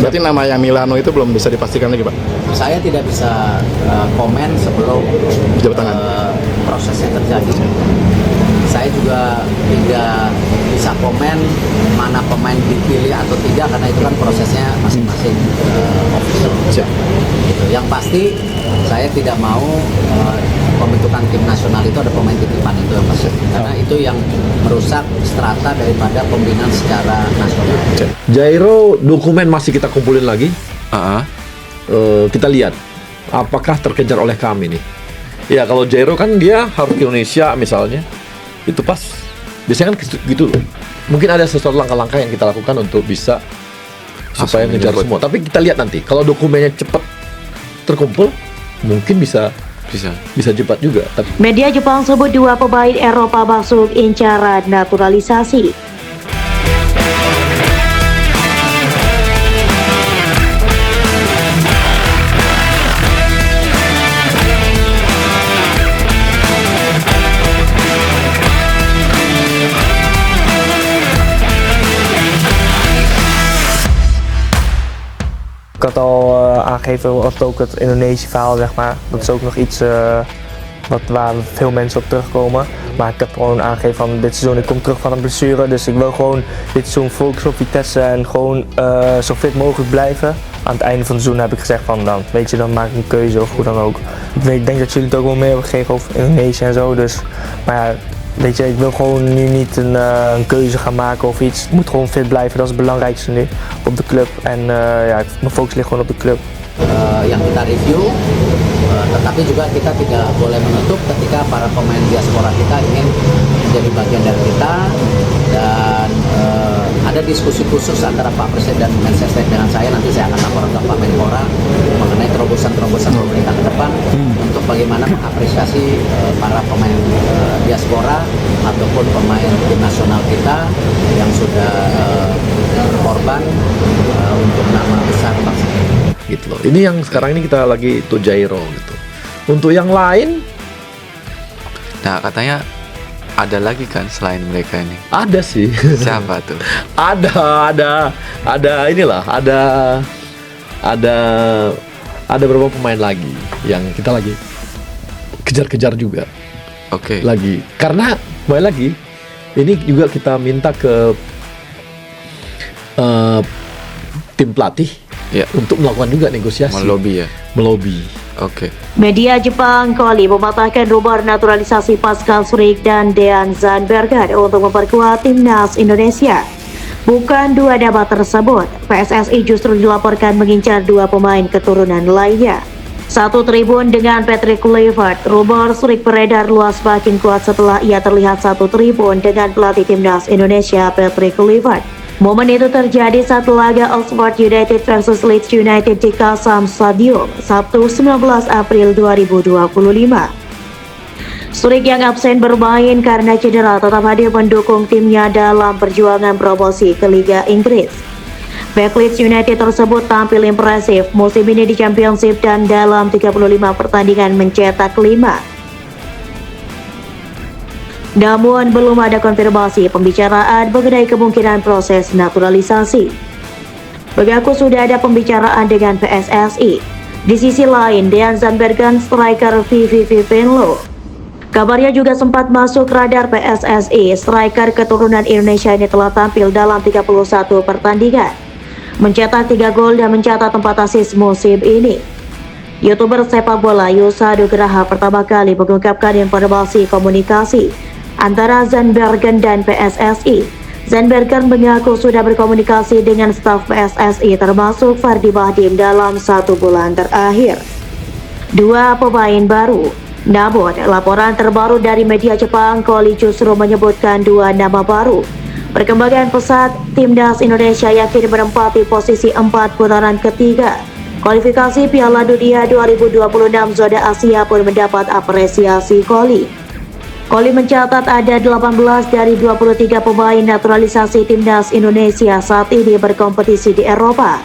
Berarti nama yang Milano itu belum bisa dipastikan lagi, Pak? Saya tidak bisa komen sebelum Jabat tangan. prosesnya terjadi. Saya juga tidak bisa komen mana pemain dipilih atau tidak karena itu kan prosesnya masing-masing official. Gitu. Yang pasti saya tidak mau pembentukan tim nasional itu ada pemain titipan itu yang pasti. Karena itu yang merusak strata daripada pembinaan secara nasional. Jairo dokumen masih kita kumpulin lagi. Kita lihat apakah terkejar oleh kami nih. Ya kalau Jairo kan dia harus ke Indonesia misalnya, itu pas biasanya kan gitu loh. Mungkin ada sesuatu langkah-langkah yang kita lakukan untuk bisa supaya ngejar semua. Tapi kita lihat nanti kalau dokumennya cepat terkumpul, mungkin bisa cepat juga. Media Jepang sebut 2 pemain Eropa masuk incaran naturalisasi. Ik had al aangegeven wat ook het Indonesische verhaal, zeg maar. Dat is ook nog iets waar veel mensen op terugkomen. Maar ik heb gewoon aangegeven van dit seizoen, ik kom terug van een blessure. Dus ik wil gewoon dit seizoen focussen op Vitesse en gewoon zo fit mogelijk blijven. Aan het einde van het seizoen heb ik gezegd van dan, weet je, dan maak ik een keuze of hoe dan ook. Ik denk dat jullie het ook wel meer hebben gegeven over Indonesië en zo. Dus, maar ja, weet je, ik wil gewoon nu niet een keuze gaan maken of iets. Ik moet gewoon fit blijven, dat is het belangrijkste nu op de club. En ja, mijn focus ligt gewoon op de club. Yang kita review, tetapi juga kita tidak boleh menutup ketika para pemain diaspora kita ingin menjadi bagian dari kita dan ada diskusi khusus antara Pak Presiden dan Mensesnek dengan saya. Nanti saya akan lapor ke Pak Menpora mengenai terobosan-terobosan pemerintah ke depan untuk bagaimana mengapresiasi para pemain diaspora ataupun pemain tim nasional kita yang sudah berkorban untuk nama besar bangsa kita. Gitu loh. Ini yang sekarang ini kita lagi itu Jairo gitu. Untuk yang lain, nah katanya ada lagi kan selain mereka ini? ada sih. Siapa tuh? ada inilah, ada beberapa pemain lagi yang kita lagi kejar-kejar juga. Oke. Lagi karena kembali lagi ini juga kita minta ke tim pelatih untuk melakukan juga negosiasi, melobi. Oke. Media Jepang kembali mematahkan rumor naturalisasi Pascal Schrick dan Dean Zandbergen untuk memperkuat timnas Indonesia. Bukan 2 nama tersebut, PSSI justru dilaporkan mengincar 2 pemain keturunan lainnya. Satu tribun dengan Patrick Kluivert, rumor Schrick beredar luas makin kuat setelah ia terlihat satu tribun dengan pelatih timnas Indonesia Patrick Kluivert. Momen itu terjadi saat laga Oxford United versus Leeds United di Kasam Stadium, Sabtu 19 April 2025. Schrick yang absen bermain karena cedera tetap hadir mendukung timnya dalam perjuangan promosi ke Liga Inggris. Bek Leeds United tersebut tampil impresif musim ini di Championship dan dalam 35 pertandingan mencetak 5. Namun belum ada konfirmasi pembicaraan mengenai kemungkinan proses naturalisasi. Mengaku sudah ada pembicaraan dengan PSSI. Di sisi lain, Dean Zandbergen striker VVV Venlo. Kabarnya juga sempat masuk radar PSSI. Striker keturunan Indonesia ini telah tampil dalam 31 pertandingan, mencetak 3 gol dan mencatat 4 assist musim ini. YouTuber sepak bola Yusa Nugraha pertama kali mengungkapkan informasi komunikasi antara Zandbergen dan PSSI. Zandbergen mengaku sudah berkomunikasi dengan staf PSSI termasuk Fardi Bahdim dalam 1 bulan terakhir. 2 pemain baru. Namun, laporan terbaru dari media Jepang Koli justru menyebutkan 2 nama baru. Perkembangan pesat timnas Indonesia yakin menempati posisi 4 putaran ketiga. Kualifikasi Piala Dunia 2026 zona Asia pun mendapat apresiasi Koli. Koli mencatat ada 18 dari 23 pemain naturalisasi timnas Indonesia saat ini berkompetisi di Eropa.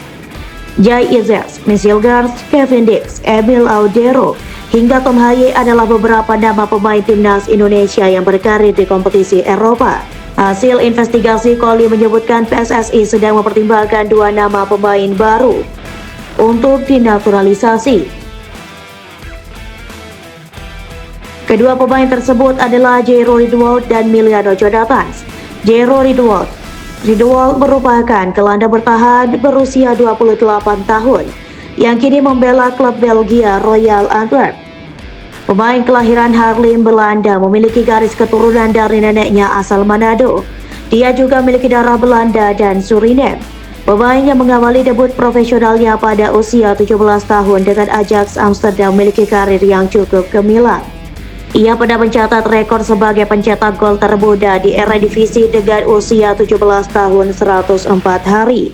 Jai Izes, Michel Gars, Kevin Dix, Emil Audero, hingga Tom Haye adalah beberapa nama pemain timnas Indonesia yang berkarir di kompetisi Eropa. Hasil investigasi Kohli menyebutkan PSSI sedang mempertimbangkan 2 nama pemain baru untuk dinaturalisasi. Kedua pemain tersebut adalah Jairo Riedewald dan Emiliano Jonathans. Jairo Riedewald merupakan gelandang bertahan berusia 28 tahun yang kini membela klub Belgia Royal Antwerp. Pemain kelahiran Haarlem, Belanda, memiliki garis keturunan dari neneknya asal Manado. Dia juga memiliki darah Belanda dan Suriname. Pemain yang mengawali debut profesionalnya pada usia 17 tahun dengan Ajax Amsterdam memiliki karir yang cukup gemilang. Ia pernah mencatat rekor sebagai pencetak gol termuda di Eredivisie dengan usia 17 tahun 104 hari.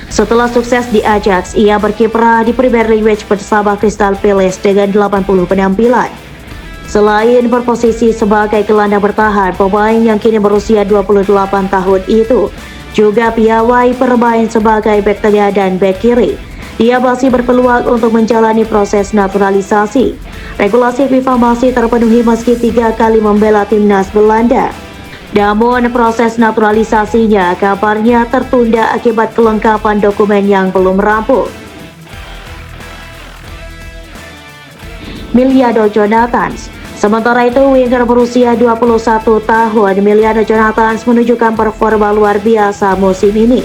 Setelah sukses di Ajax, ia berkiprah di Premier League bersama Crystal Palace dengan 80 penampilan. Selain berposisi sebagai gelandang bertahan, pemain yang kini berusia 28 tahun itu juga piawai bermain sebagai bek tengah dan bek kiri. Dia masih berpeluang untuk menjalani proses naturalisasi. Regulasi FIFA masih terpenuhi meski 3 kali membela timnas Belanda. Namun proses naturalisasinya kabarnya tertunda akibat kelengkapan dokumen yang belum rampung. Emiliano Jonathans. Sementara itu, winger berusia 21 tahun Emiliano Jonathans menunjukkan performa luar biasa musim ini.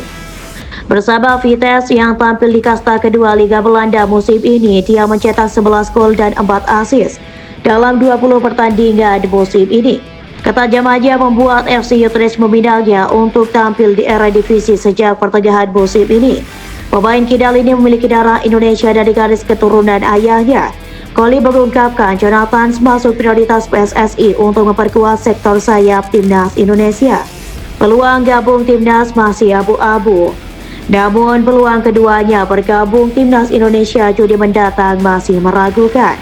Bersama Vitesse yang tampil di kasta kedua Liga Belanda musim ini, dia mencetak 11 gol dan 4 assist dalam 20 pertandingan musim ini. Ketajamannya membuat FC Utrecht meminangnya untuk tampil di Eredivisie sejak pertengahan musim ini. Pemain kidal ini memiliki darah Indonesia dari garis keturunan ayahnya. Kohli mengungkapkan Jonathans masuk prioritas PSSI untuk memperkuat sektor sayap timnas Indonesia. Peluang gabung timnas masih abu-abu. Namun peluang keduanya bergabung timnas Indonesia Juni mendatang masih meragukan.